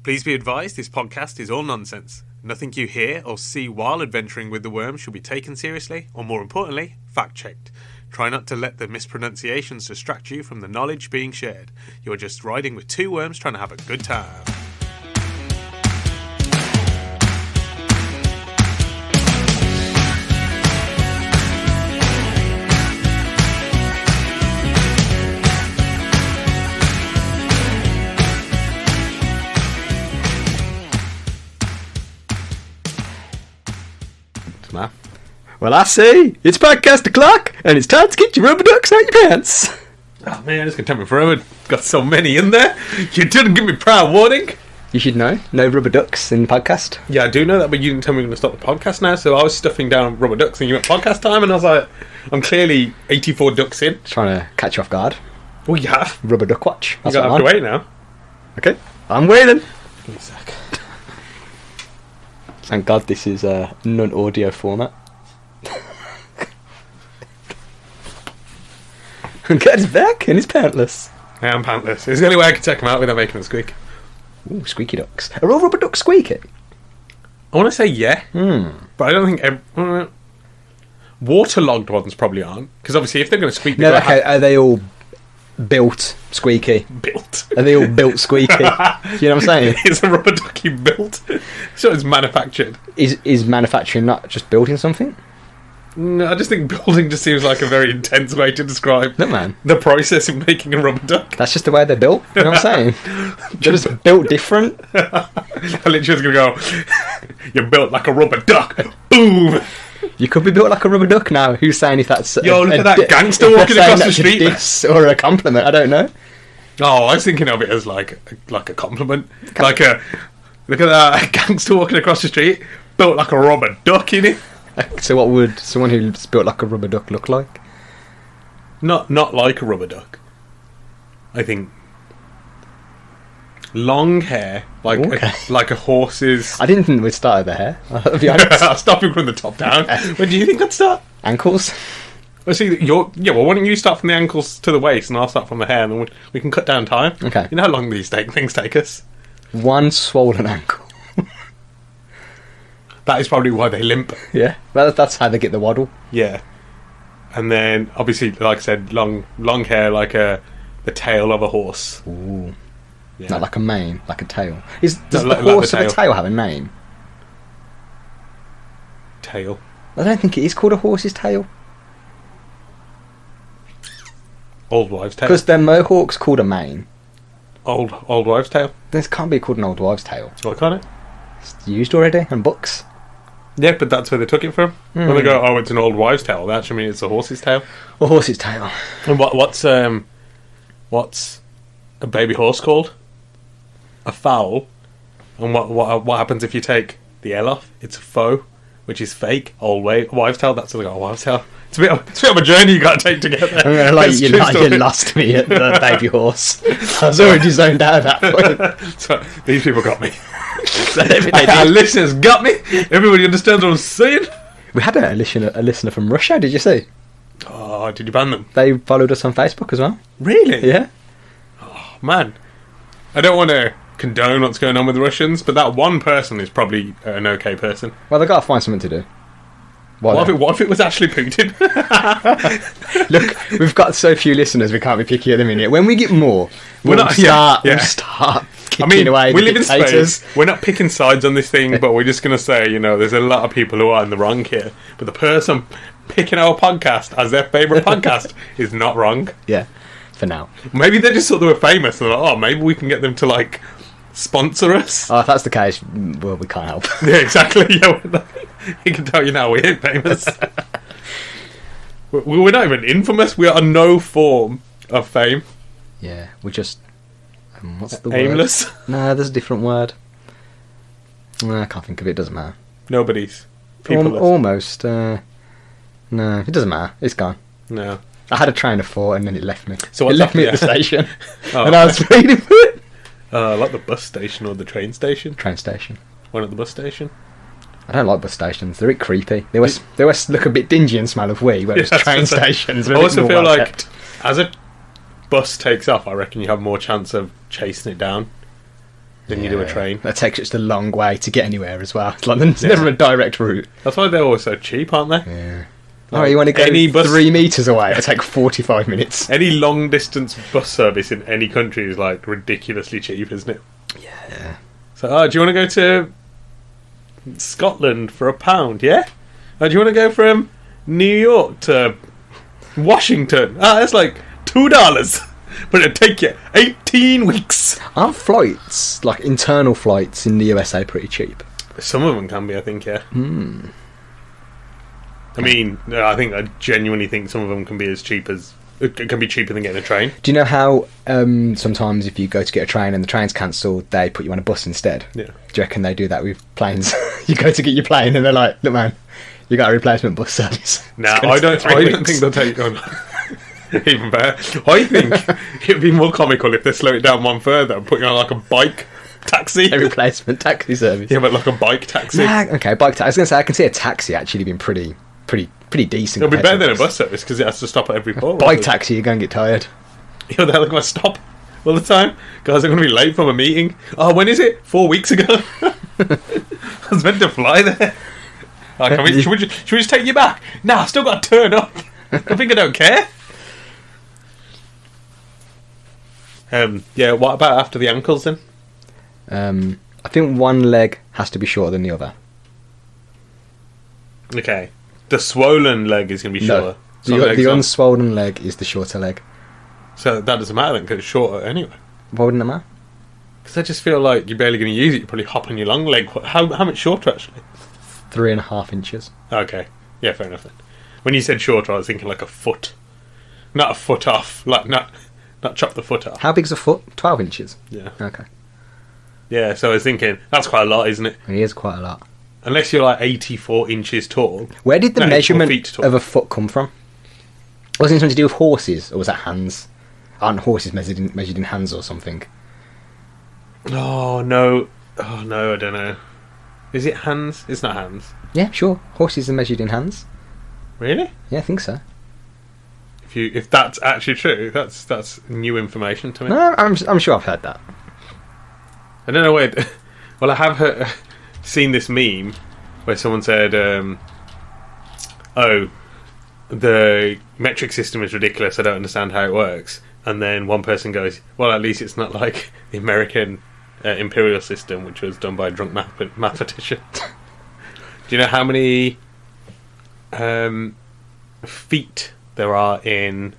Please be advised this podcast is all nonsense. Nothing you hear or see while adventuring with the worm should be taken seriously, or more importantly, fact-checked. Try not to let the mispronunciations distract you from the knowledge being shared. You're just riding with two worms trying to have a good time. Well, I see. It's podcast o'clock, and it's time to get your rubber ducks out your pants. Oh man, it's going to take me forever. Got so many in there. You didn't give me prior warning. You should know. No rubber ducks in the podcast. Yeah, I do know that, but you didn't tell me we were going to stop the podcast now, so I was stuffing down rubber ducks and you went podcast time, and I was like, I'm clearly 84 ducks in. Trying to catch you off guard. Well, you have. Rubber duck watch. You're going to have to wait now. Okay, I'm waiting. Give me a sec. Thank God this is a non-audio format. Get his back and he's pantless. I am pantless. It's the only way I can take him out without making them squeak. Ooh, squeaky ducks. Are all rubber ducks squeaky? I want to say yeah, but I don't think waterlogged ones probably aren't. Because obviously if they're going to squeak... No, okay, are they all built squeaky? Built. Are they all built squeaky? Do you know what I'm saying? Is a rubber ducky built? So it's manufactured. Is manufacturing not just building something? No, I just think building just seems like a very intense way to describe the process of making a rubber duck. That's just the way they're built. You know what I'm saying? They're just built different. I literally was going to go, you're built like a rubber duck. Boom! You could be built like a rubber duck now. Who's saying if that's... Yo, look at that gangster walking across the street. A diss or a compliment, I don't know. Oh, I was thinking of it as like a compliment. Like a... Look at that gangster walking across the street, built like a rubber duck, innit? So what would someone who's built like a rubber duck look like? Not like a rubber duck. I think long hair, like a horse's. I didn't think we'd start at the hair. I'll be honest. I'll stop him from the top down. Where do you think I'd start? Ankles. Well, see, well, why don't you start from the ankles to the waist, and I'll start from the hair, and then we can cut down time. Okay. You know how long these things take us? One swollen ankle. That is probably why they limp. Yeah, well, that's how they get the waddle. Yeah, and then obviously, like I said, long hair, like the tail of a horse. Ooh, yeah. Not like a mane, like a tail. Does the horse with a tail have a name? Tail. I don't think it is called a horse's tail. Old wives' tail. Because their mohawk's called a mane. Old wives' tail. This can't be called an old wives' tail. Why can't it? It's used already in books. Yeah, but that's where they took it from. When they go, oh, it's an old wives' tail, that actually means it's a horse's tail. A horse's tail. And what's a baby horse called? A foal. And what happens if you take the L off? It's a foe, which is fake. Old wives' tail. That's like a wives' tail. It's a bit of a journey you got to take to get there. I'm gonna lie, you lost me at the baby horse. I was already zoned out at that point. So, these people got me. Our listeners got me. Everybody understands what I'm saying. We had a listener from Russia. Did you see? Oh, did you ban them? They followed us on Facebook as well. Really? Yeah. Oh man, I don't want to condone what's going on with the Russians, but that one person is probably an okay person. Well, they got to find something to do. What if it was actually Putin? Look, we've got so few listeners, we can't be picky at the minute. When we get more, we'll start kicking away. We live in space. We're not picking sides on this thing, but we're just going to say, there's a lot of people who are in the wrong here. But the person picking our podcast as their favourite podcast is not wrong. Yeah, for now. Maybe they just thought they were famous and they're like, oh, maybe we can get them to, sponsor us. Oh, if that's the case, well, we can't help. Yeah, exactly. Yeah, he can tell you now we ain't famous. We're not even infamous. We are no form of fame. Yeah, we're just... what's the aimless? word? No, there's a different word. I can't think of it. Doesn't matter. Nobody's. Almost. No, it doesn't matter. It's gone. No. I had a train of thought and then it left me. So it left me at the station. And I was reading for it. Like the bus station or the train station? Train station. One at the bus station? I don't like bus stations. They're a bit creepy. They always look a bit dingy and smell of wee, whereas train stations are a bit also feel well like kept. As a bus takes off, I reckon you have more chance of chasing it down. than you do a train. That takes such a long way to get anywhere as well. It's like there's never a direct route. That's why they're always so cheap, aren't they? Yeah. Like, you want to go 3 metres away? It'll take 45 minutes. Any long distance bus service in any country is like ridiculously cheap, isn't it? Yeah. So, do you want to go to Scotland for £1? Yeah. Do you want to go from New York to Washington? That's like $2. But it'd take you 18 weeks. Aren't flights, like internal flights in the USA, pretty cheap? Some of them can be, I think, yeah. I mean, I genuinely think some of them can be as cheap as... It can be cheaper than getting a train. Do you know how sometimes if you go to get a train and the train's cancelled, they put you on a bus instead? Yeah. Do you reckon they do that with planes? You go to get your plane and they're like, look, man, you got a replacement bus service. No, I don't think they'll take you on... Even better. I think it'd be more comical if they slow it down one further and put you on like a bike taxi. A replacement taxi service. Yeah, but like a bike taxi. Nah, okay, bike taxi. I was going to say, I can see a taxi actually being pretty decent. It'll be better than a bus service because it has to stop at every port. Bike taxi, you're going to get tired. You're there, going to stop all the time. Guys, I'm going to be late from a meeting. Oh, when is it? 4 weeks ago. I was meant to fly there. Should we just take you back? Nah, I still got to turn up. I think I don't care. Yeah, what about after the ankles then? I think one leg has to be shorter than the other. Okay. The swollen leg is going to be shorter. No, the unswollen leg is the shorter leg. So that doesn't matter then, because it's shorter anyway. Why wouldn't it matter? Because I just feel like you're barely going to use it. You probably hop on your long leg. How much shorter, actually? 3.5 inches. Okay. Yeah, fair enough then. When you said shorter, I was thinking like a foot. Not a foot off. Like, not chop the foot off. How big's a foot? 12 inches? Yeah. Okay. Yeah, so I was thinking, that's quite a lot, isn't it? It is quite a lot. Unless you're like 84 inches tall. Where did the measurement of a foot come from? Wasn't it something to do with horses, or was that hands? Aren't horses measured in hands or something? Oh, no, I don't know. Is it hands? It's not hands. Yeah, sure. Horses are measured in hands. Really? Yeah, I think so. If that's actually true, that's new information to me. No, I'm sure I've heard that. I don't know where... Well, I have seen this meme where someone said, oh, the metric system is ridiculous, I don't understand how it works. And then one person goes, well, at least it's not like the American imperial system, which was done by a drunk mathematician. Do you know how many feet there are in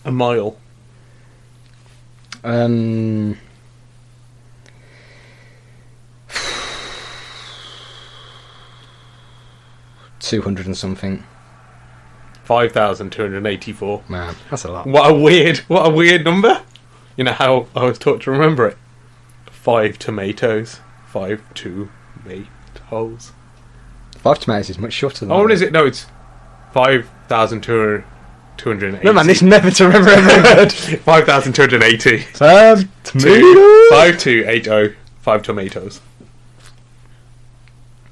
a mile? 200 and something. 5,284. Man, that's a lot. What a weird number. You know how I was taught to remember it? 5 tomatoes. 5 tomatoes. 5 tomatoes is much shorter than that. Oh, what is it? No, it's 5,280. No, man, this never to remember ever. 5,280. 5 tomatoes. 5280. 5 tomatoes.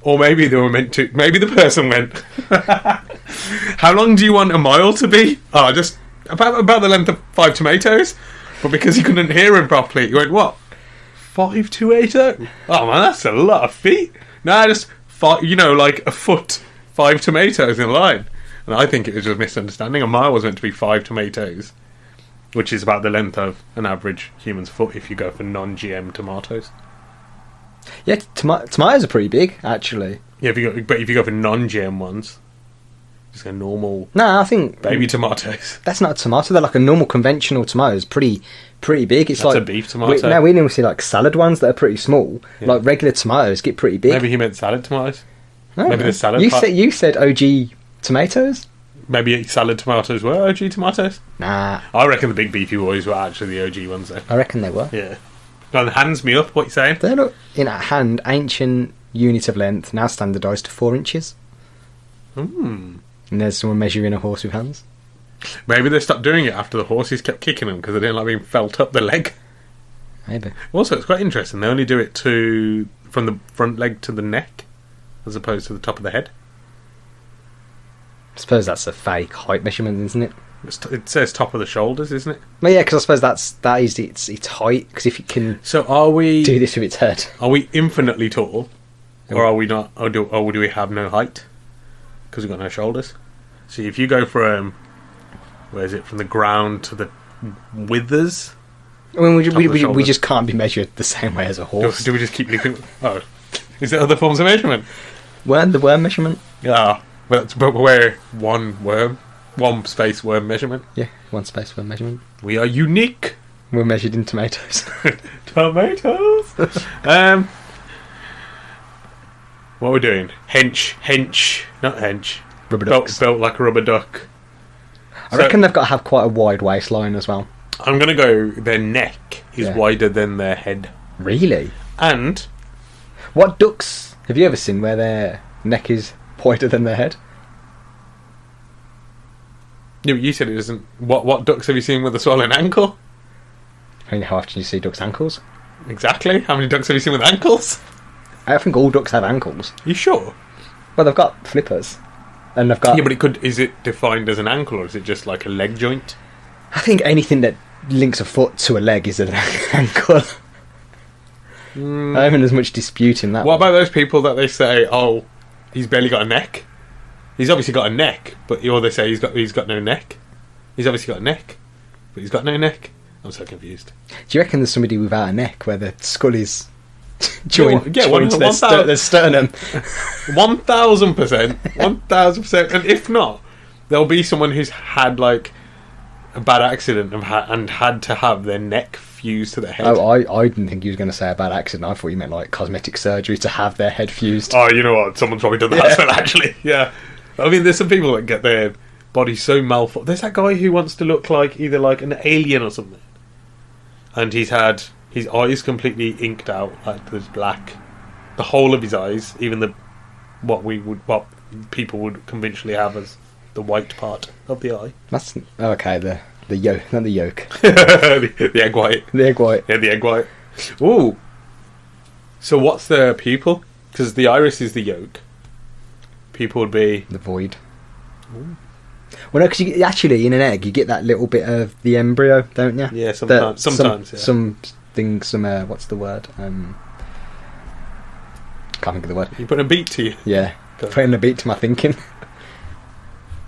Or maybe they were meant to. Maybe the person went. How long do you want a mile to be? Oh, just about the length of 5 tomatoes. But because he couldn't hear him properly, he went, what? 5,280? Oh man, that's a lot of feet. Nah, just 5. Like a foot. 5 tomatoes in a line. And I think it was just a misunderstanding. A mile was meant to be 5 tomatoes, which is about the length of an average human's foot if you go for non-GM tomatoes. Yeah, tomatoes are pretty big, actually. Yeah, but if you go for non-GM ones, just a normal. No, I think baby tomatoes. That's not a tomato. They're like a normal conventional tomato. It's pretty big. It's that's like a beef tomato. We normally see like salad ones that are pretty small. Yeah. Like regular tomatoes get pretty big. Maybe he meant salad tomatoes. No, maybe the salad. You said OG tomatoes. Maybe salad tomatoes were OG tomatoes. Nah, I reckon the big beefy boys were actually the OG ones though. I reckon they were. Yeah. Go on, hands me up. What you saying? They're not in a hand. Ancient unit of length, now standardised to 4 inches. And there's someone measuring a horse with hands. Maybe they stopped doing it after the horses kept kicking them because they didn't like being felt up the leg. Maybe. Also, it's quite interesting. They only do it from the front leg to the neck, as opposed to the top of the head. I suppose that's a fake height measurement, isn't it? It says top of the shoulders, isn't it? Well, yeah, because I suppose that is its height. Because if it can So are we do this with its head, are we infinitely tall, or are we not? Or do we have no height because we've got no shoulders? See, if you go from where is it, from the ground to the withers? I mean, we just can't be measured the same way as a horse. Do we just keep looking? Oh, is there other forms of measurement? The worm measurement. Yeah, but we're one space worm measurement. Yeah, one space worm measurement. We are unique. We're measured in tomatoes. Tomatoes. What we're doing? Hench, not hench. Rubber ducks. Built like a rubber duck. I reckon they've got to have quite a wide waistline as well. I'm going to go, their neck is wider than their head. Really? And... what ducks have you ever seen where their neck is wider than their head? You said it isn't. What ducks have you seen with a swollen ankle? I mean, how often do you see ducks' ankles? Exactly. How many ducks have you seen with ankles? I think all ducks have ankles. You sure? Well, they've got flippers. And they've got... yeah, but is it defined as an ankle, or is it just like a leg joint? I think anything that links a foot to a leg is an ankle. I haven't as much dispute in that. What about those people that they say, oh, he's barely got a neck? He's obviously got a neck, or they say he's got no neck. He's obviously got a neck, but he's got no neck. I'm so confused. Do you reckon there's somebody without a neck where the skull is joined to their sternum? 1,000%. 1,000%. And if not, there'll be someone who's had like a bad accident and had to have their neck fused to their head. Oh, I didn't think you was going to say a bad accident. I thought you meant like cosmetic surgery to have their head fused. Oh, you know what? Someone's probably done that as well, actually. Yeah. I mean, there's some people that get their body so malformed. There's that guy who wants to look like either like an alien or something. And he's had his eyes completely inked out, like there's black. The whole of his eyes, even what people would conventionally have as the white part of the eye. That's okay. The yolk, not the yolk. the egg white. The egg white. Yeah, the egg white. Ooh. So what's the pupil? Because the iris is the yolk. Pupil would be the void. Ooh. Well, no, because actually in an egg you get that little bit of the embryo, don't you? Yeah, sometimes. What's the word? Can't think of the word. You putting a beat to you? Yeah, putting a beat to my thinking.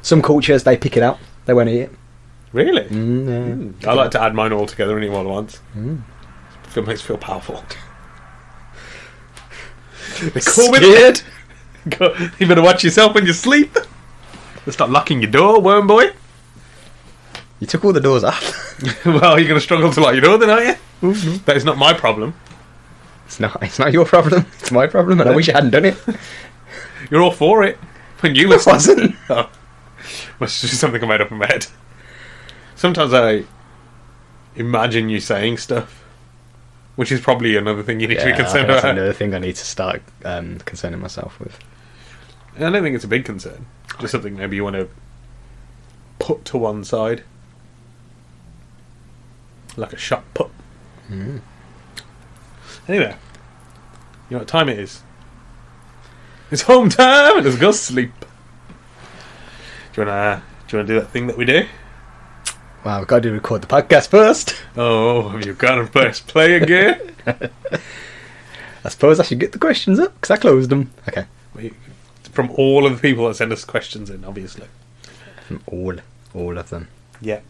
Some cultures, they pick it out. They won't eat it. Really? Yeah. I like to add mine all together and eat all at once. It makes me feel powerful. Scared? You better watch yourself when you sleep. Stop locking your door, worm boy. You took all the doors off. Well, you're going to struggle to lock your door then, aren't you? That is not my problem. It's not your problem. It's my problem, and I wish you hadn't done it. You're all for it. When you I wasn't. Oh. Must just be something I made up in my head. Sometimes I imagine you saying stuff, which is probably another thing you need to be concerned about. That's another thing I need to start concerning myself with. I don't think it's a big concern. Just something maybe you want to put to one side. Like a shot put. Anyway, you know what time it is? It's home time and let's go sleep. Do you want to do that thing that we do? Well, we've got to record the podcast first. Oh, have you got to press play again? I suppose I should get the questions up, because I closed them. Okay. From all of the people that send us questions in, obviously. From all of them. Yeah.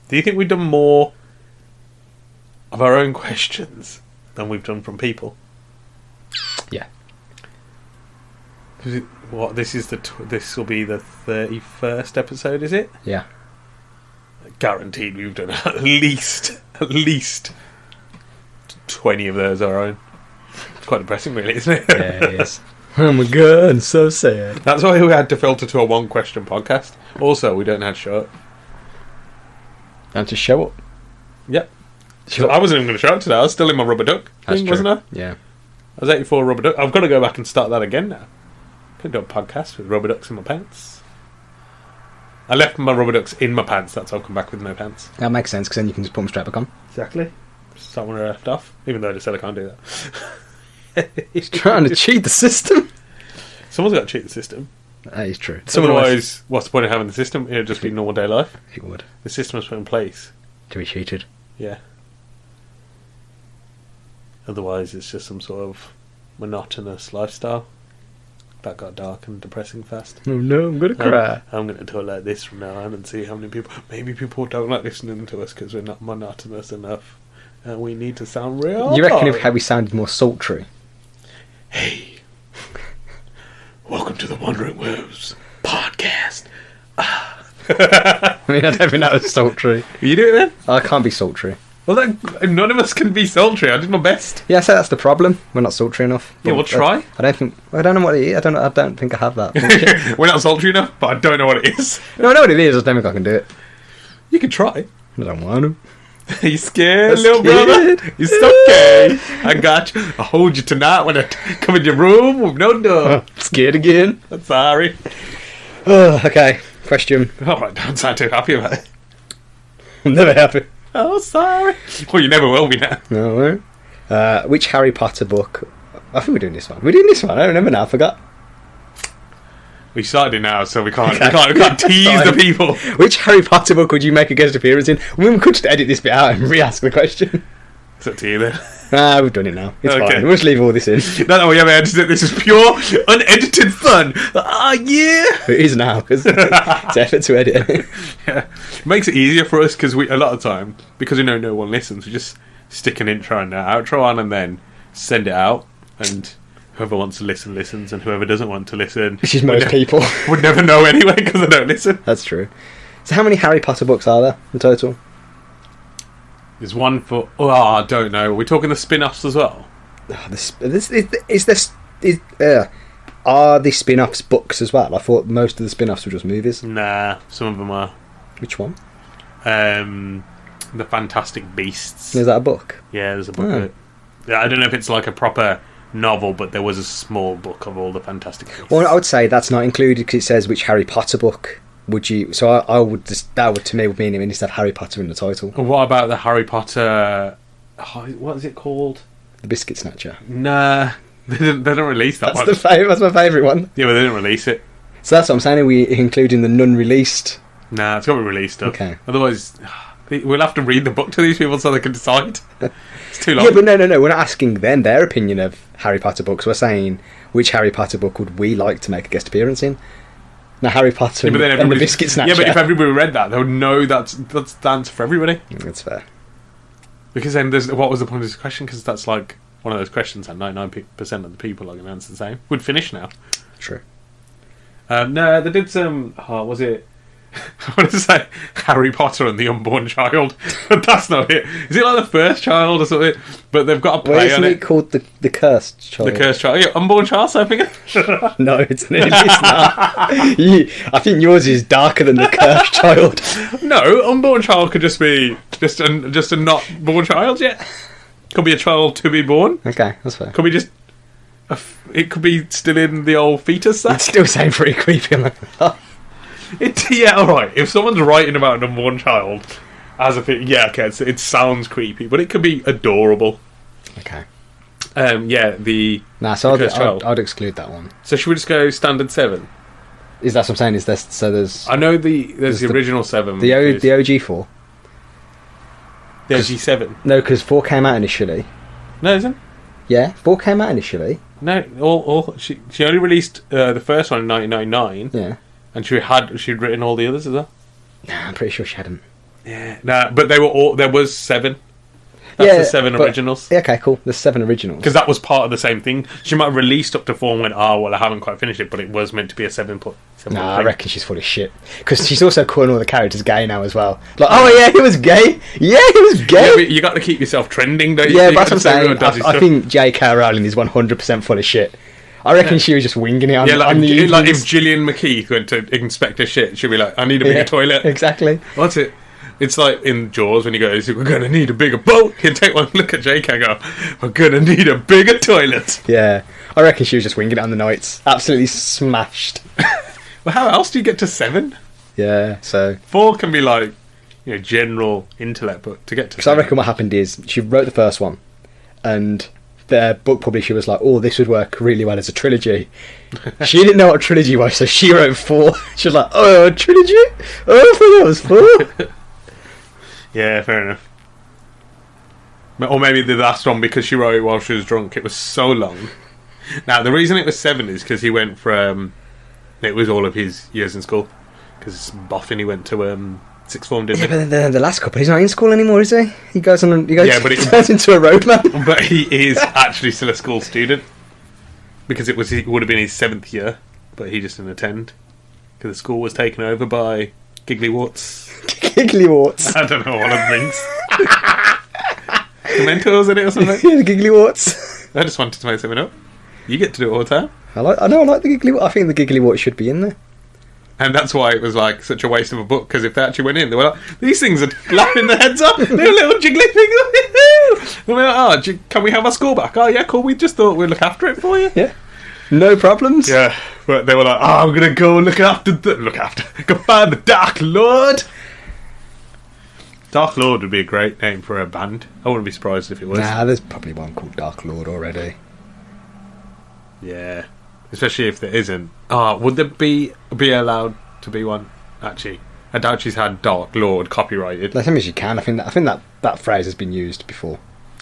Do you think we've done more of our own questions than we've done from people? Yeah. This will be the 31st episode, is it? Yeah. Guaranteed we've done at least 20 of those our own. It's quite depressing, really, isn't it? Yeah, it is. Oh my god, I'm so sad. That's why we had to filter to a one question podcast. Also, we don't know how to show up. And to show up. Yep. So I wasn't even going to show up today. I was still in my rubber duck thing, wasn't I? Yeah. I was 84 rubber duck. I've got to go back and start that again now. Could do a podcast with rubber ducks in my pants. I left my rubber ducks in my pants. That's how I'll come back with no pants. That makes sense, because then you can just put them straight back on. Exactly. Start when I left off. Even though I just said I can't do that. He's trying to cheat the system. Someone's got to cheat the system. That is true. Otherwise, what's the point of having the system? It would just be normal day life. It would. The system was put in place to be cheated. Yeah. Otherwise, it's just some sort of monotonous lifestyle. That got dark and depressing fast. Oh no, I'm going to cry. I'm going to talk like this from now on and see how many people... Maybe people don't like listening to us because we're not monotonous enough. And we need to sound real. You reckon if we sounded more sultry? Hey. Welcome to the Wandering Wolves podcast. I mean, I don't think that was sultry. You do it then? I can't be sultry. Well, none of us can be sultry. I did my best. Yeah, so that's the problem. We're not sultry enough. Yeah, we'll try. I don't know what it is. I don't think I have that. We're not sultry enough, but I don't know what it is. No, I know what it is. I don't think I can do it. You can try. I don't want to. Are you scared, little brother? It's okay. I got you. I'll hold you tonight when I come in your room with no door. Scared again? I'm sorry. Oh, okay. Question. Oh, I don't sound too happy about it. I'm never happy. Oh, sorry. Well, you never will be now. No. Which Harry Potter book... I think we're doing this one. We're doing this one. I don't remember now. I forgot. We started it now, so we can't tease the people. Which Harry Potter book would you make a guest appearance in? I mean, we could just edit this bit out and re-ask the question. It's up to you then. We've done it now. It's fine. We'll just leave all this in. No, we haven't edited it. This is pure, unedited fun. Yeah. It is now, because it's effort to edit it. Yeah. It makes it easier for us, because a lot of time, because we know no one listens, we just stick an intro and an outro on and then send it out, and... whoever wants to listen listens, and whoever doesn't want to listen, which is most people, would never know anyway because they don't listen. That's true. So, how many Harry Potter books are there in total? There's one for. Oh, I don't know. Are we talking the spin-offs as well? Are the spin-offs books as well? I thought most of the spin-offs were just movies. Nah, some of them are. Which one? The Fantastic Beasts. Is that a book? Yeah, there's a book of it. Yeah, I don't know if it's like a proper novel, but there was a small book of all the Fantastic Beasts. Well, I would say that's not included because it says which Harry Potter book would you... So I would just... That would, to me, would mean it needs to have Harry Potter in the title. And what about the Harry Potter... what is it called? The Biscuit Snatcher. Nah, they don't release that one. That's my favourite one. Yeah, but they didn't release it. So that's what I'm saying. Are we including the non-released? Nah, it's got to be released up. Okay. Otherwise, we'll have to read the book to these people so they can decide. It's too long. Yeah, but no. We're not asking them their opinion of Harry Potter books. We're saying which Harry Potter book would we like to make a guest appearance in? Now, Harry Potter and the Biscuit Snatcher. Yeah, but if everybody read that, they would know that's the answer for everybody. That's fair. Because then, what was the point of this question? Because that's like one of those questions that 99% of the people are going to answer the same. We'd finish now. True. No, they did some... was it... I want to say Harry Potter and the Unborn Child, but that's not it. Is it like the first child or something? But they've got a play on it. Isn't it called the Cursed Child? The Cursed Child. Yeah, Unborn Child, so I think. No, it's not. I think yours is darker than the Cursed Child. No, Unborn Child could just be just a not born child yet. Could be a child to be born. Okay, that's fair. Could be just. It could be still in the old fetus sack. It's still sound pretty creepy. Yeah, alright. If someone's writing about an unborn child as a it sounds creepy, but it could be adorable. Okay. Child. I'd exclude that one. So should we just go standard 7? Is that what I'm saying? Is there? So there's. I know there's the original 7. The OG 4. The OG 7. No, because 4 came out initially. No, isn't? Yeah, 4 came out initially. No, she only released the first one in 1999. Yeah. And she'd written all the others as well? Nah, I'm pretty sure she hadn't. Yeah. Nah, but there was 7. That's the 7 originals. Yeah, okay, cool. There's 7 originals. Because that was part of the same thing. She might have released up to 4 and went, I haven't quite finished it, but it was meant to be a 7-point. Nah, I reckon she's full of shit. Because she's also calling all the characters gay now as well. Like, oh yeah, he was gay. Yeah, he was gay. Yeah, but you got to keep yourself trending, don't you? Yeah, but that's what I'm saying. I think J.K. Rowling is 100% full of shit. I reckon she was just winging it on, on the like if Gillian McKee went to inspect her shit, she'd be like, I need a bigger toilet. Exactly. What's it? It's like in Jaws when he goes, we're going to need a bigger boat. You take one look at Jake and go, we're going to need a bigger toilet. Yeah. I reckon she was just winging it on the nights. Absolutely smashed. Well, how else do you get to 7? Yeah, so... 4 can be like, general intellect, but to get to 7... Because I reckon what happened is, she wrote the first one, and the book publisher was like, "Oh, this would work really well as a trilogy." She didn't know what a trilogy was, so she wrote 4. She was like, "Oh, a trilogy? Oh, I thought that was 4." Yeah, fair enough. Or maybe the last one, because she wrote it while she was drunk, it was so long. Now, the reason it was 7 is because he went from... It was all of his years in school. Because Boffin, he went to sixth form, didn't he? Yeah, but the last couple, he's not in school anymore, is he? He goes on. He turns it into a roadman. But he is actually still a school student, because it would have been his 7th year, but he just didn't attend because the school was taken over by Wigglyworts. Wigglyworts. I don't know what it means. Mentors in it or something. Yeah, the Wigglyworts. I just wanted to make something up. You get to do it all the time. I like the Wigglyworts. I think the Wigglyworts should be in there. And that's why it was like such a waste of a book, because if they actually went in, they were like, these things are laughing their heads up. They're little jiggly things. And we're like, can we have our school back? Oh, yeah, cool. We just thought we'd look after it for you. Yeah. No problems. Yeah. But they were like, I'm going to go go find the Dark Lord. Dark Lord would be a great name for a band. I wouldn't be surprised if it was. Nah, there's probably one called Dark Lord already. Yeah. Especially if there isn't. Would there be allowed to be one? Actually, I doubt she's had Dark Lord copyrighted. As much as you can. I think that phrase has been used before.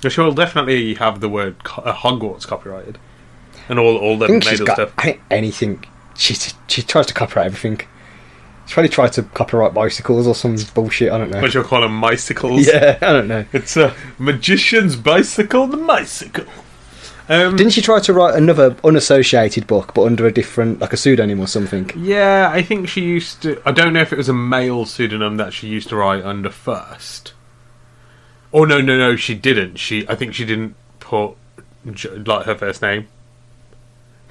She'll definitely have the word Hogwarts copyrighted, and all the Maidel stuff. I think anything. She tries to copyright everything. She's probably tried to copyright bicycles or some bullshit. I don't know. What you'll call them, bicycles? Yeah, I don't know. It's a magician's bicycle, the bicycle. Didn't she try to write another unassociated book, but under a different, like a pseudonym or something? Yeah, I think she used to... I don't know if it was a male pseudonym that she used to write under first. Oh, no, she didn't. I think she didn't put, like, her first name.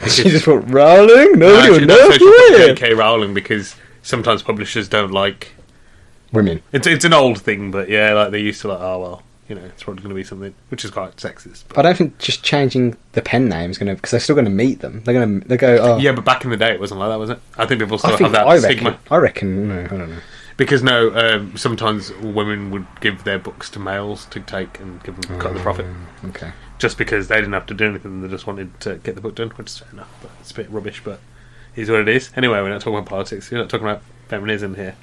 She just put Rowling? Nobody would know. She put J.K. Rowling, because sometimes publishers don't like... women. It's an old thing, but yeah, like, they used to like, oh, well... You know, it's probably going to be something which is quite sexist. But I don't think just changing the pen name is going to, because they're still going to meet them. They go, oh. Yeah, but back in the day it wasn't like that, was it? I think people still have that stigma. I reckon, no, I don't know. Because sometimes women would give their books to males to take and give them cut the profit. Okay. Just because they didn't have to do anything, they just wanted to get the book done, which is fair enough. But it's a bit rubbish, but it's what it is. Anyway, we're not talking about politics. We're not talking about feminism here.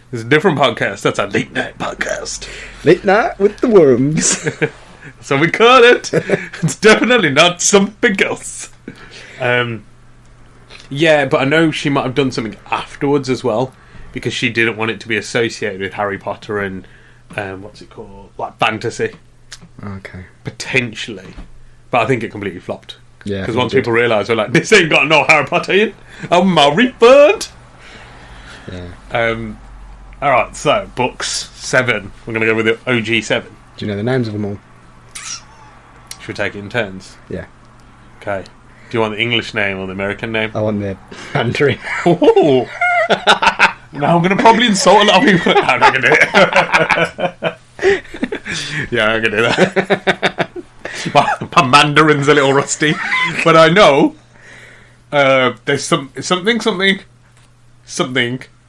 It's a different podcast. That's our late night podcast. Late night with the worms. So we call it. It's definitely not something else. Yeah, but I know she might have done something afterwards as well, because she didn't want it to be associated with Harry Potter and what's it called, like fantasy. Okay. Potentially, but I think it completely flopped. Yeah. Because once people realised, they're like, this ain't got no Harry Potter in. I'm my refund. Yeah. Alright, so, books 7. We're going to go with the OG 7. Do you know the names of them all? Should we take it in turns? Yeah. Okay. Do you want the English name or the American name? I want the Mandarin. Oh! Now I'm going to probably insult a lot of people. I'm not going to do it. Yeah, I'm going to do that. My Mandarin's a little rusty. But I know there's something.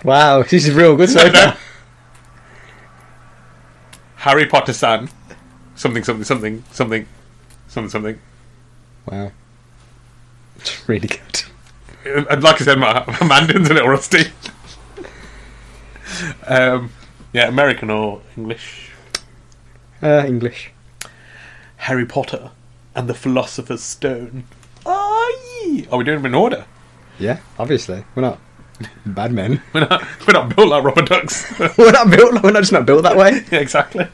Wow, this is real good so far. Harry Potter san. Something. Wow. It's really good. And like I said, my Mandarin's a little rusty. Yeah, American or English? English. Harry Potter and the Philosopher's Stone. Aye! Are we doing them in order? Yeah, obviously. We're not bad men. We're not built like rubber ducks. We're not just not built that way. Yeah, exactly.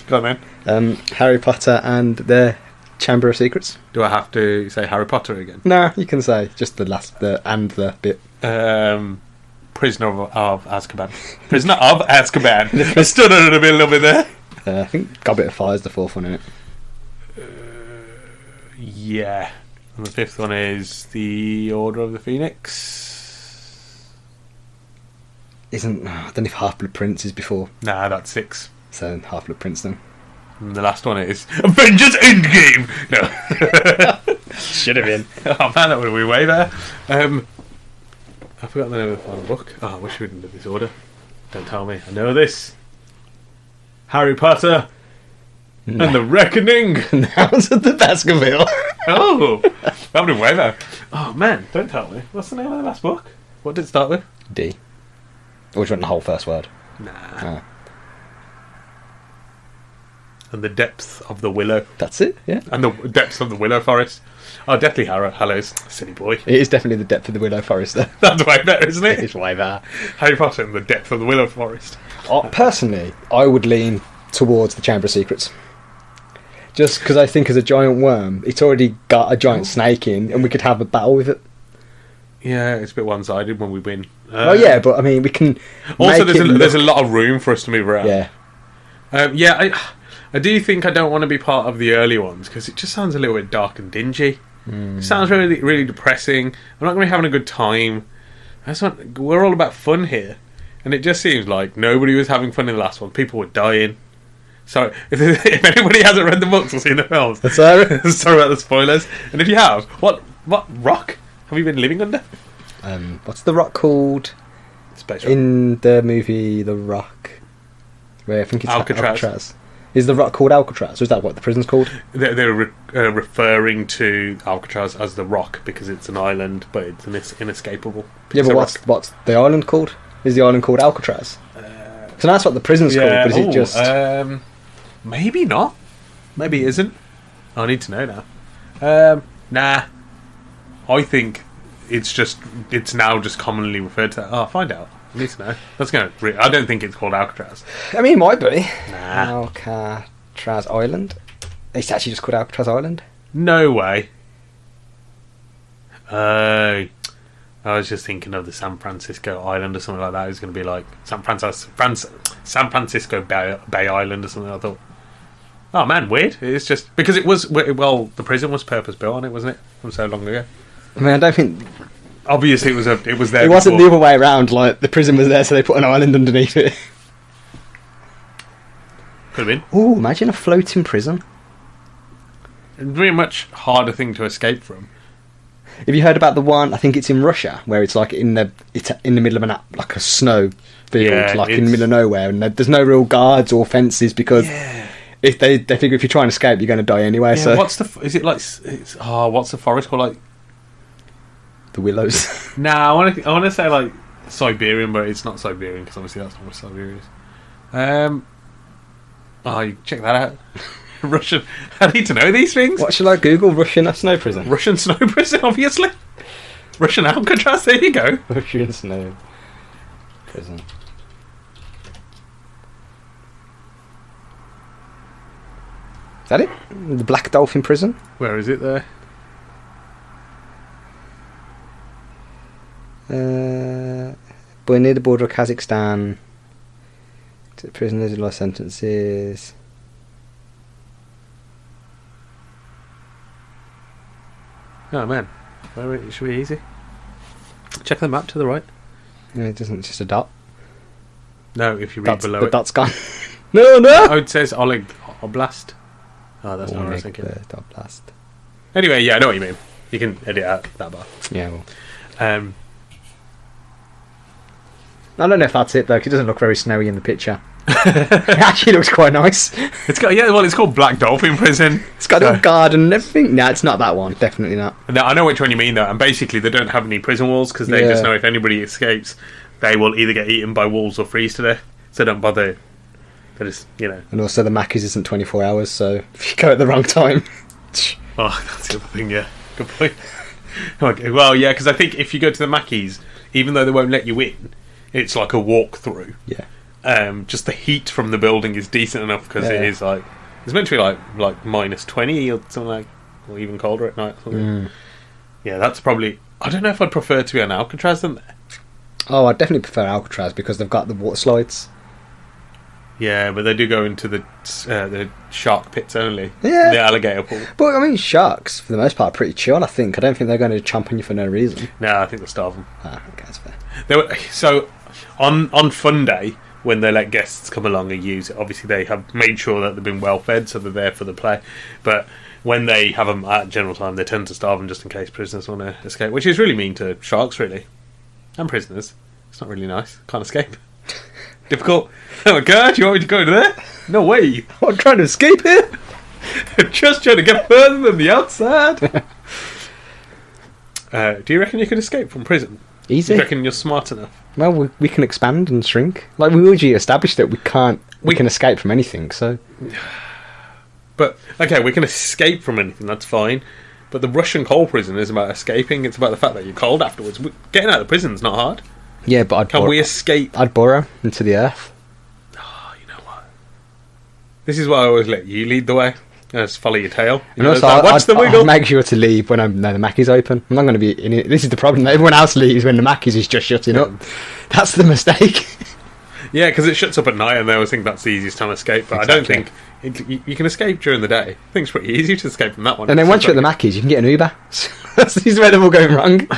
Go on then. Harry Potter and the Chamber of Secrets. Do I have to say Harry Potter again? No, you can say just the bit. Prisoner of Azkaban. Prisoner of Azkaban. I stood a little bit there. I think Goblet of Fire is the 4th one, isn't it? Yeah. And the 5th one is the Order of the Phoenix. I don't know if Half-Blood Prince is before. Nah, that's 6. So Half-Blood Prince then. And the last one is Avengers Endgame. No. Should have been. Oh man, that would be way better. I forgot the name of the final book. Oh, I wish we didn't do this order. Don't tell me. I know this. Harry Potter And the Reckoning. Hounds of the Baskerville. Oh, that would have way better. Oh man, don't tell me. What's the name of the last book? What did it start with? D. Or do you want the whole first word? Nah. Oh. And the depth of the willow. That's it, yeah. And the depths of the willow forest. Oh, Deathly Hallows. Silly boy. It is definitely the depth of the Willow Forest, though. That's way better, isn't it? It's way better. Harry Potter and the depth of the willow forest. Personally, I would lean towards the Chamber of Secrets. Just because I think as a giant worm, it's already got a giant snake in, and we could have a battle with it. Yeah, it's a bit one-sided when we win. Oh yeah, but I mean, we can. Also, there's a lot of room for us to move around. Yeah. I do think I don't want to be part of the early ones because it just sounds a little bit dark and dingy. It sounds really, really depressing. I'm not going to be having a good time. We're all about fun here, and it just seems like nobody was having fun in the last one. People were dying. So if anybody hasn't read the books or seen the films, sorry about the spoilers. And if you have, what rock have you been living under? What's the rock called? Space rock. In the movie The Rock, where I think it's Alcatraz. Is the rock called Alcatraz? Or is that what the prison's called? They're referring to Alcatraz as the Rock because it's an island, but it's inescapable. Yeah, but what's the island called? Is the island called Alcatraz? So that's what the prison's called, but is it just... maybe not. Maybe it isn't. I need to know now. Nah. I think it's now just commonly referred to... I'll find out. I need to know. I don't think it's called Alcatraz. I mean, it might be. Nah. Alcatraz Island? It's actually just called Alcatraz Island? No way. I was just thinking of the San Francisco Island or something like that. It was going to be like San Francisco Bay Island or something. I thought, oh man, weird. It's just because it was the prison was purpose built on it, wasn't it? From so long ago. I mean, I don't think. Obviously, it was there. It wasn't the other way around. Like the prison was there, so they put an island underneath it. Could have been. Oh, imagine a floating prison. It's very much harder thing to escape from. Have you heard about the one? I think it's in Russia, where it's like in the middle of like a snow field, like in the middle of nowhere, and there's no real guards or fences because if they figure if you try and escape, you're going to die anyway. Yeah, so what's the forest called? Like the Willows. Nah, I want to say like Siberian, but it's not Siberian because obviously that's not what Siberia is. You check that out. Russian. I need to know these things. What should I Google? Russian snow prison. Russian snow prison, obviously. Russian Alcatraz. There you go. Russian snow prison. Is that it? The Black Dolphin prison. Where is it there? But near the border of Kazakhstan. Prisoners with life sentences. Oh man, it should be easy. Check the map to the right. No, it doesn't. It's just a dot. No, if you read below the it. dot's gone. No. Oh, it says Oleg Oblast. Oh, that's not what I was thinking. Oblast. Anyway, yeah, I know what you mean. You can edit out that bar. Yeah, well. I don't know if that's it though, 'cause it doesn't look very snowy in the picture. It actually looks quite nice. It's called Black Dolphin Prison. It's got a garden and everything. No, it's not that one. Definitely not. No, I know which one you mean though. And basically, they don't have any prison walls because they just know if anybody escapes, they will either get eaten by wolves or freeze to death. So don't bother. They just, And also, the Macca's isn't 24 hours, so if you go at the wrong time. Oh, that's the other thing. Yeah, good point. Okay, well, yeah, because I think if you go to the Macca's, even though they won't let you in, it's like a walk through. Yeah. Just the heat from the building is decent enough because it is like it's meant to be like minus 20 or something or even colder at night. Or something. Yeah, that's probably. I don't know if I'd prefer to be on Alcatraz than there. Oh, I'd definitely prefer Alcatraz because they've got the water slides. Yeah, but they do go into the shark pits only. Yeah. The alligator pool. But I mean, sharks for the most part are pretty chill. I think. I don't think they're going to chomp on you for no reason. No, I think they'll starve them. Ah, okay, that's fair. So on Fun Day, when they let guests come along and use it, obviously they have made sure that they've been well fed, so they're there for the play. But when they have them at general time, they tend to starve them just in case prisoners want to escape, which is really mean to sharks, really, and prisoners. It's not really nice. Can't escape. Difficult. Oh my god, you want me to go to there? No way. I'm trying to escape here. Just trying to get further than the outside. Do you reckon you could escape from prison? Easy. Do you reckon you're smart enough? Well, we can expand and shrink. Like, we already established that we can't... We can escape from anything, so... But, okay, we can escape from anything, that's fine. But the Russian coal prison isn't about escaping, it's about the fact that you're cold afterwards. Getting out of the prison's not hard. Yeah, but Can we escape? I'd burrow into the earth. Oh, you know what? This is why I always let you lead the way. Just follow your tail. Watch the wiggle. I'd make sure to leave when the Mackie's open. I'm not going to be in it. This is the problem. Everyone else leaves when the Mackie's is just shutting up. That's the mistake. Yeah, because it shuts up at night and they always think that's the easiest time to escape. But exactly. I don't think... You can escape during the day. I think it's pretty easy to escape from that one. And then once you're at the Mackie's, you can get an Uber. This is where they're all going wrong.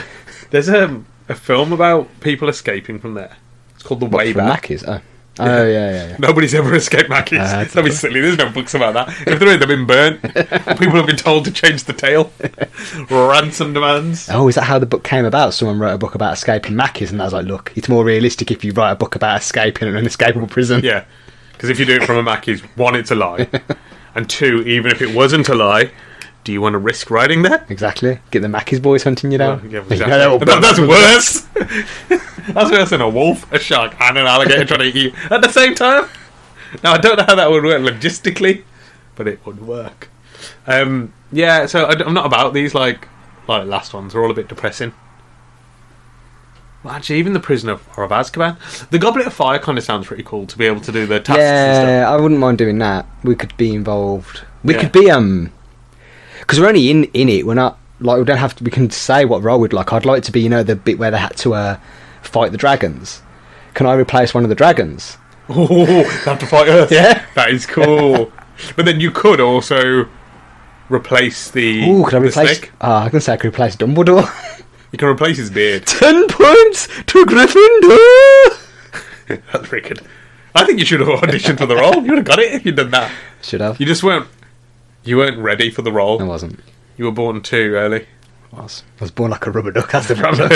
There's a film about people escaping from there. It's called The Way Back. Mackie's? Oh, yeah. Nobody's ever escaped Mackie's. That'd be silly. There's no books about that. If there is, they've been burnt. People have been told to change the tail. Ransom demands. Oh, is that how the book came about? Someone wrote a book about escaping Mackie's, and I was like, look, it's more realistic if you write a book about escaping an unescapable prison. Yeah, because if you do it from a Mackie's, one, it's a lie. And two, even if it wasn't a lie, do you want to risk writing that? Exactly. Get the Mackie's boys hunting you down. Well, yeah, exactly. That's worse. That's worse than a wolf, a shark, and an alligator trying to eat you at the same time. Now, I don't know how that would work logistically, but it would work. Yeah, so I'm not about these like last ones. They're all a bit depressing. Well, actually, even the Prisoner of Azkaban, the Goblet of Fire kind of sounds pretty cool to be able to do the tasks and stuff. Yeah, I wouldn't mind doing that. We could be involved. We could be because we're only in it. We're not like we don't have to. We can say what role we'd like. I'd like to be, the bit where they had to fight the dragons. Can I replace one of the dragons? Oh, they have to fight Earth. Yeah, that is cool. But then you could also replace the. Oh, could I replace? I can say I could replace Dumbledore. You can replace his beard. 10 points to Gryffindor. That's pretty good. I think you should have auditioned for the role. You would have got it if you'd done that. Should have. You just weren't. You weren't ready for the role. I wasn't. You were born too early. I was born like a rubber duck. That's the problem.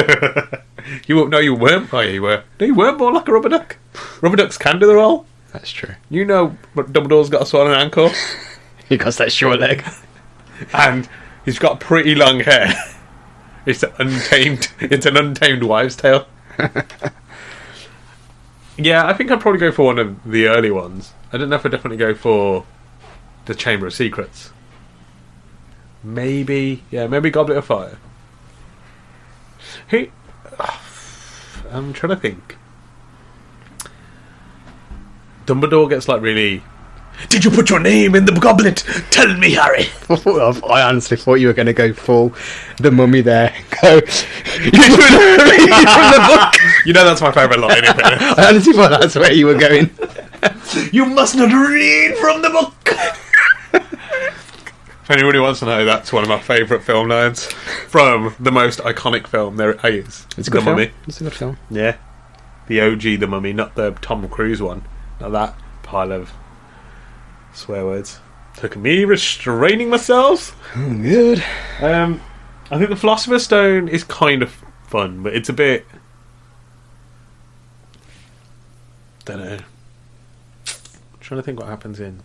You weren't. Oh yeah, you were. No, you weren't born like a rubber duck. Rubber ducks can do the role. That's true. You know, but Dumbledore's got a swollen ankle. He got that short leg, and he's got pretty long hair. It's an untamed wives' tale. Yeah, I think I'd probably go for one of the early ones. I don't know if I'd definitely go for the Chamber of Secrets. Maybe Goblet of Fire. I'm trying to think. Dumbledore gets really... Did you put your name in the goblet? Tell me, Harry. I honestly thought you were going to go full the mummy there. Go. From the book. You know that's my favourite line. I honestly thought that's where you were going. You must not read from the book. If anybody wants to know, that's one of my favourite film lines from the most iconic film there is. It's a good film. Mummy. It's a good film. Yeah, the OG The Mummy, not the Tom Cruise one. Not that pile of swear words. Took me restraining myself. Oh, good. I think the Philosopher's Stone is kind of fun, but it's a bit... don't know. I'm trying to think what happens in...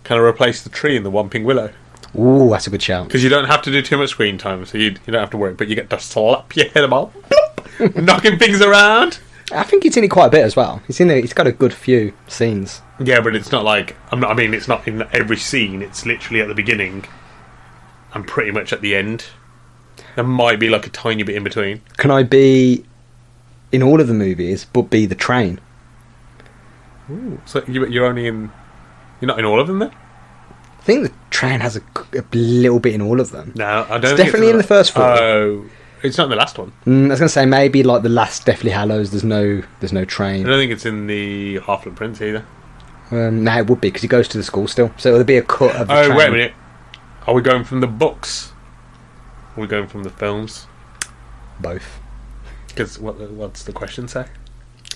Can I replace the tree in the Whomping Willow? Ooh, that's a good shout. Because you don't have to do too much screen time, so you don't have to worry, but you get to slap your head about, knocking things around. I think it's in it quite a bit as well. It's got a good few scenes. Yeah, but it's not like... it's not in every scene. It's literally at the beginning and pretty much at the end. There might be a tiny bit in between. Can I be in all of the movies, but be the train? Ooh, so you're only in... You're not in all of them, then? I think the train has a little bit in all of them. No, I don't think it's definitely in the first four. Oh... It's not in the last one. I was going to say maybe the last Deathly Hallows. There's no train. I don't think it's in the Half-Blood Prince either. No, it would be because he goes to the school still. So it'll be a cut of the train. Oh, wait a minute. Are we going from the books? Or are we going from the films? Both. Because what's the question say?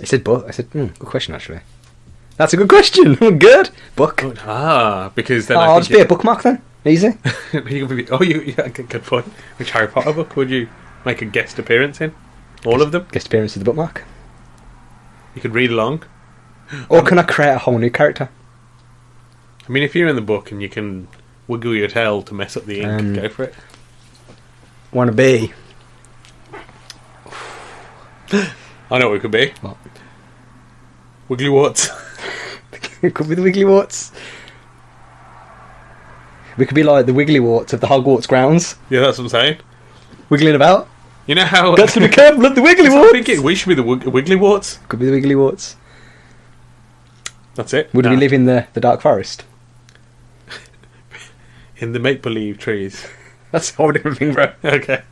It said book. I said, good question actually. That's a good question. Good book. Because then I'll just be a bookmark then. Easy. Good point. Which Harry Potter book would you make a guest appearance in? All of them? Guest appearance of the bookmark. You could read along. Or can I create a whole new character? I mean, if you're in the book and you can wiggle your tail to mess up the ink, go for it. Want to be? I know what it could be. What? Wigglyworts. It could be the Wigglyworts. We could be like the Wigglyworts of the Hogwarts grounds. Yeah, that's what I'm saying. Wiggling about. You know how... Got to be careful of the Wigglyworts! I think we should be the Wigglyworts. Could be the Wigglyworts. That's it. Would we live in the Dark Forest? In the make-believe trees. That's a whole different thing, bro. Okay.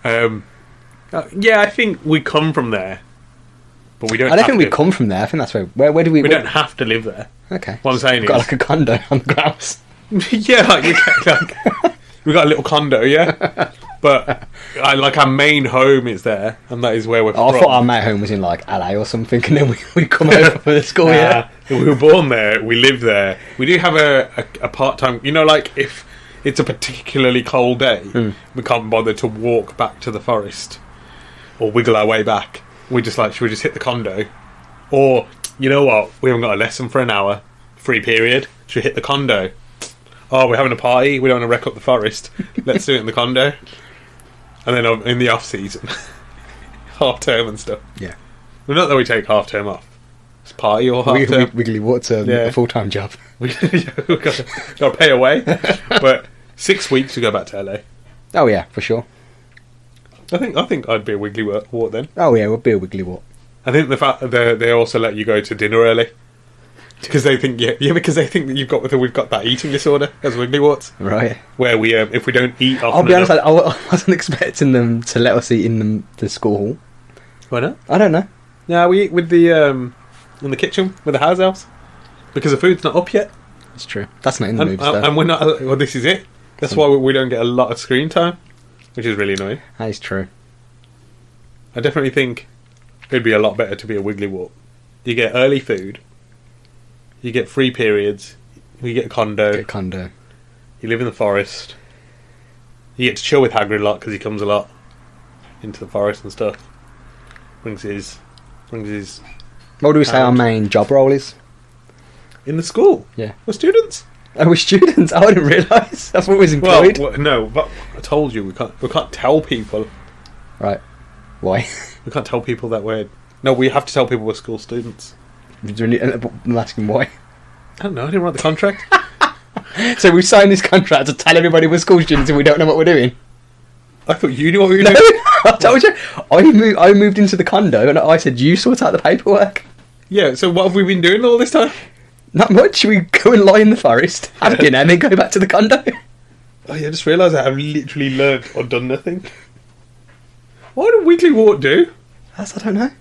Yeah, I think we come from there. But we don't. I don't think we come from there. I think that's where do we... We don't have to live there. Okay. What I'm saying We've got like a condo on the grounds. Yeah, we got a little condo, yeah. But our main home is there, and that is where we're from. I thought our main home was in like LA or something, and then we come over for the school. Yeah, we were born there. We live there. We do have a part-time. You know, like if it's a particularly cold day, we can't bother to walk back to the forest or wiggle our way back. We just should we just hit the condo? Or you know what? We haven't got a lesson for an hour, free period. Should we hit the condo? Oh, we're having a party. We don't want to wreck up the forest. Let's do it in the condo. And then in the off season, half term and stuff. Yeah. Well, not that we take half term off. It's party or half term. Wigglyworts a full time job. We got to pay away. But 6 weeks to go back to LA. Oh yeah, for sure. I think I'd be a Wigglyworts then. Oh yeah, we'll be a Wigglyworts. I think the fact that they also let you go to dinner early. Because they think because they think that we've got that eating disorder as Wigglyworts, right? Where we if we don't eat, I'll be honest, I wasn't expecting them to let us eat in the school hall. Why not? I don't know. Yeah, we eat with the in the kitchen with the house elves because the food's not up yet. That's true. That's not in the movies though. And we're not. Well, this is it. That's why we don't get a lot of screen time, which is really annoying. That is true. I definitely think it'd be a lot better to be a Wigglyworts. You get early food. You get free periods. You get a condo. You live in the forest. You get to chill with Hagrid a lot because he comes a lot into the forest and stuff. Brings his. What do we say our main job role is? In the school. Yeah, we're students. Oh, we're students. I didn't realise. That's what was employed. Well, no, but I told you we can't tell people. Right. Why? We can't tell people that we're. No, we have to tell people we're school students. I'm asking why. I don't know. I didn't write the contract. So we signed this contract to tell everybody we're school students and we don't know what we're doing. I thought you knew what we were doing. I told you. I moved into the condo and I said you sort out the paperwork. Yeah. So what have we been doing all this time? Not much. We go and lie in the forest, have dinner, and then go back to the condo. Oh yeah. I just realised I have literally learnt or done nothing. What did Wigglyworts do? I don't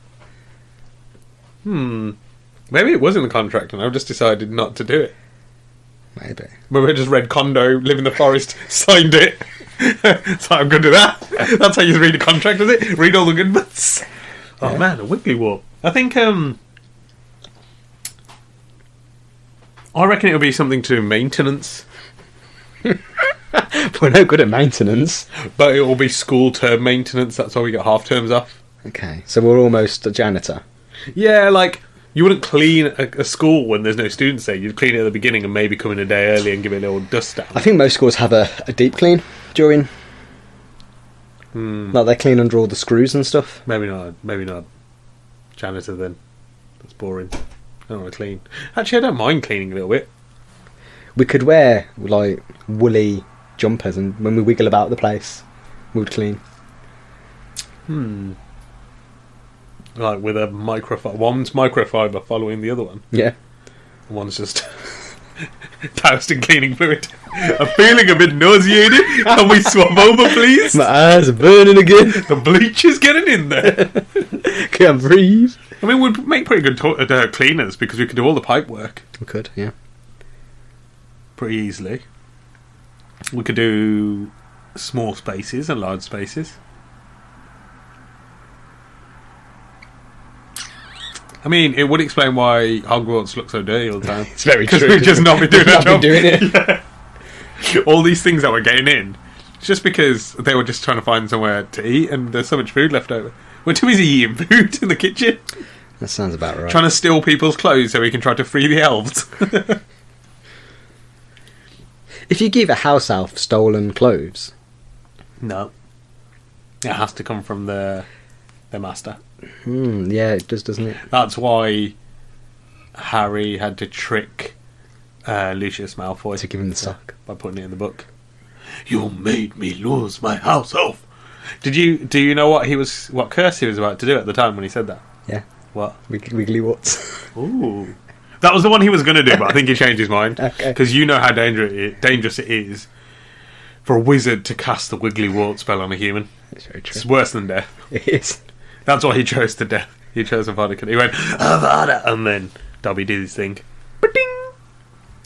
know. Maybe it was in the contract and I've just decided not to do it. Maybe. Maybe I just read condo, live in the forest, signed it. So I'm good at that. That's how you read a contract, is it? Read all the good bits. Oh man, a Wigglyworts. I think I reckon it'll be something to do with maintenance. We're no good at maintenance. But it will be school term maintenance, that's why we get half terms off. Okay, so we're almost a janitor. Yeah, like, you wouldn't clean a school when there's no students there. You'd clean it at the beginning and maybe come in a day early and give it a little dust down. I think most schools have a deep clean during... Like they clean under all the screws and stuff. Maybe not. Janitor then. That's boring. I don't want to clean. Actually, I don't mind cleaning a little bit. We could wear, like, woolly jumpers and when we wiggle about the place, we would clean. Like with a microfiber. One's microfiber following the other one. Yeah. One's just doused in cleaning fluid. I'm feeling a bit nauseated. Can we swap over, please? My eyes are burning again. The bleach is getting in there. Can't breathe. I mean, we'd make pretty good cleaners because we could do all the pipe work. We could, yeah. Pretty easily. We could do small spaces and large spaces. I mean, it would explain why Hogwarts looks so dirty all the time. It's very true. Because we've just not been doing our job. Doing it. Yeah. All these things that we're getting in, it's just because they were just trying to find somewhere to eat and there's so much food left over. We're too busy eating food in the kitchen. That sounds about right. Trying to steal people's clothes so he can try to free the elves. If you give a house elf stolen clothes... No. It has to come from the master. Yeah, it does, doesn't it? That's why Harry had to trick Lucius Malfoy to give him the sock by putting it in the book. You made me lose my house elf. Do you know what curse he was about to do at the time when he said that? Yeah. What? Wigglyworts. Ooh. That was the one he was going to do, but I think he changed his mind. Okay. Because you know how dangerous it is for a wizard to cast the Wigglyworts spell on a human. It's very true. It's worse than death. It is. That's why he chose to death. He chose Avada. He went, Avada! And then Dobby did his thing. Ba-ding!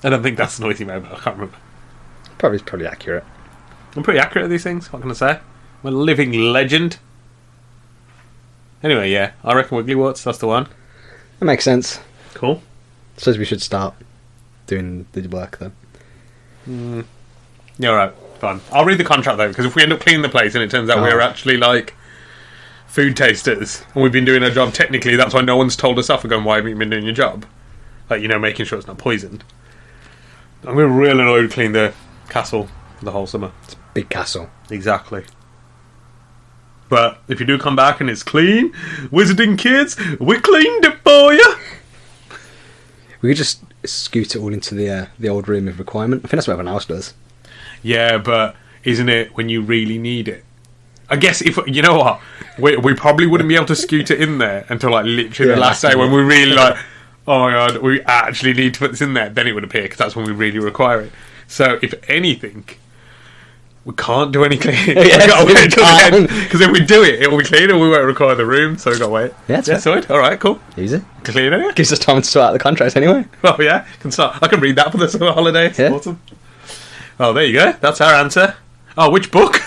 I don't think that's the noise he made, but I can't remember. Probably accurate. I'm pretty accurate at these things, what can I say? I'm a living legend. Anyway, yeah, I reckon Wigglyworts, that's the one. That makes sense. Cool. Suppose we should start doing the work then. Yeah, alright, fine. I'll read the contract though, because if we end up cleaning the place and it turns out we're actually like food tasters and we've been doing our job technically, that's why no one's told us off. We're going, why haven't you been doing your job? Like, making sure it's not poisoned. I'm going to real annoyed to clean the castle for the whole summer. It's a big castle. Exactly. But if you do come back and it's clean, wizarding kids, we cleaned it for you. We could just scoot it all into the old room of requirement. I think that's what everyone else does. Yeah, but isn't it when you really need it? I guess if you know what, we probably wouldn't be able to scoot it in there until like literally the last day when we really like, oh my god, we actually need to put this in there. Then it would appear because that's when we really require it. So if anything, we can't do any cleaning. We've got to wait until the end because if we do it, it will be clean and we won't require the room. So we've got to wait. Yeah, sorted. All right, cool. Easy. Clean it. Gives us time to sort out the contract anyway. Oh yeah, I can read that for the summer holiday. It's awesome. Oh, there you go. That's our answer. Oh, which book?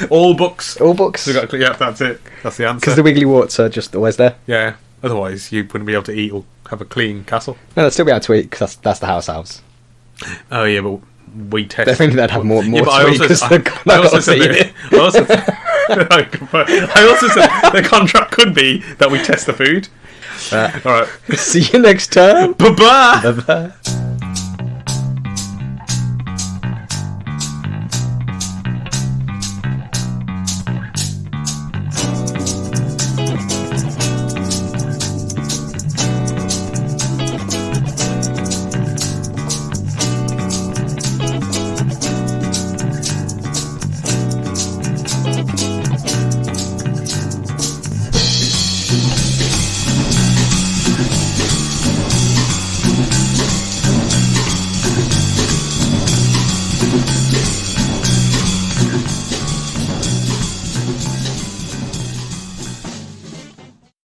All books. All books. Yeah, that's it. That's the answer. Because the Wigglyworts are just always there. Yeah. Otherwise, you wouldn't be able to eat or have a clean castle. No, they'd still be able to eat because that's the house elves. Oh yeah, but we test. I think they'd have more to eat. I also said the contract could be that we test the food. All right. See you next time. Bye bye. Bye bye.